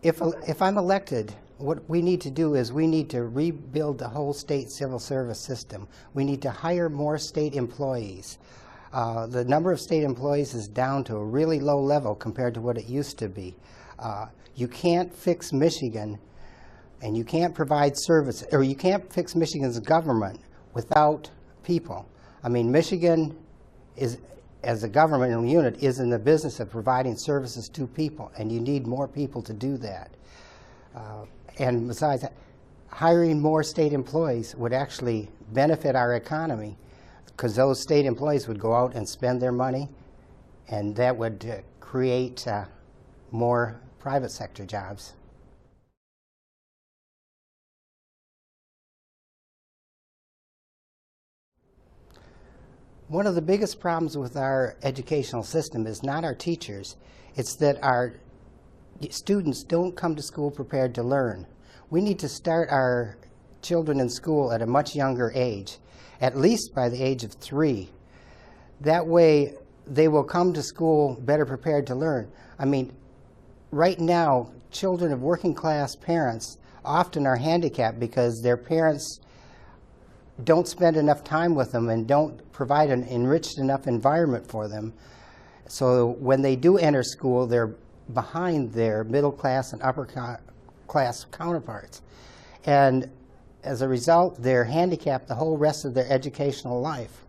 If I'm elected, what we need to do is we need to rebuild the whole state civil service system. We need to hire more state employees. The number of state employees is down to a really low level compared to what it used to be. You can't fix Michigan, and you can't provide service, or you can't fix Michigan's government without people. I mean, Michigan is, as a governmental unit, is in the business of providing services to people, and you need more people to do that. And besides, hiring more state employees would actually benefit our economy, because those state employees would go out and spend their money, and that would create more private sector jobs. One of the biggest problems with our educational system is not our teachers, it's that our students don't come to school prepared to learn. We need to start our children in school at a much younger age, at least by the age of 3. That way they will come to school better prepared to learn. I mean, right now, children of working class parents often are handicapped because their parents don't spend enough time with them and don't provide an enriched enough environment for them. So when they do enter school, they're behind their middle class and upper class counterparts. And as a result, they're handicapped the whole rest of their educational life.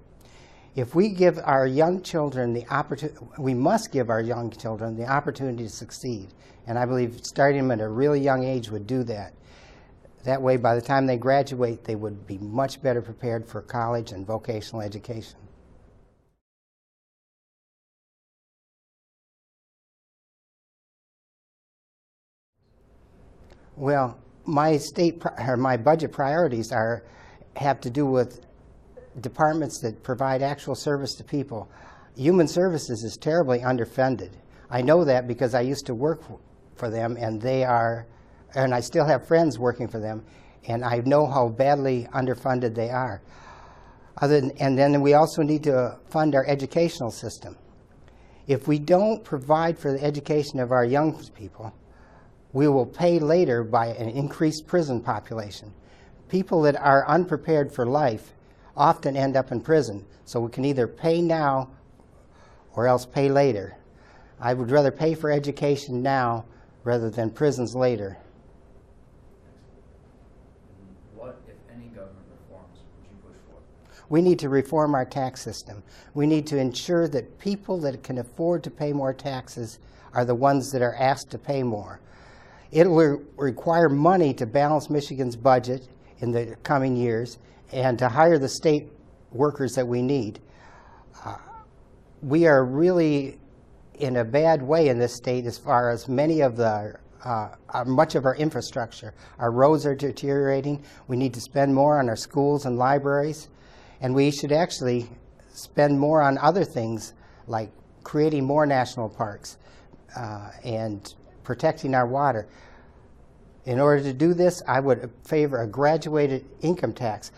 If we give our young children the opportunity, we must give our young children the opportunity to succeed. And I believe starting them at a really young age would do that. That way, by the time they graduate, they would be much better prepared for college and vocational education. Well, my budget priorities have to do with departments that provide actual service to people. Human Services is terribly underfunded. I know that because I used to work for them, and I still have friends working for them, and I know how badly underfunded they are. And then we also need to fund our educational system. If we don't provide for the education of our young people, we will pay later by an increased prison population. People that are unprepared for life often end up in prison, so we can either pay now or else pay later. I would rather pay for education now rather than prisons later. What, if any, government reforms would you push for? We need to reform our tax system. We need to ensure that people that can afford to pay more taxes are the ones that are asked to pay more. It will require money to balance Michigan's budget in the coming years and to hire the state workers that we need. We are really in a bad way in this state as far as much of our infrastructure. Our roads are deteriorating. We need to spend more on our schools and libraries. And we should actually spend more on other things like creating more national parks and protecting our water. In order to do this, I would favor a graduated income tax.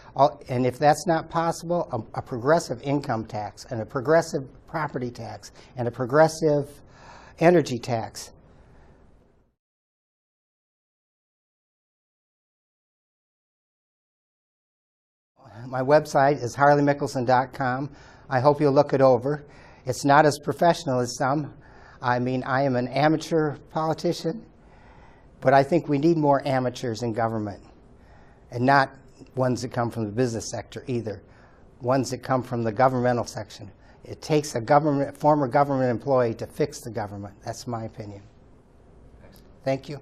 And if that's not possible, a progressive income tax and a progressive property tax and a progressive energy tax. My website is harleymikkelson.com. I hope you'll look it over. It's not as professional as some. I mean, I am an amateur politician, but I think we need more amateurs in government, and not ones that come from the business sector either, ones that come from the governmental section. It takes a former government employee to fix the government. That's my opinion. Excellent. Thank you.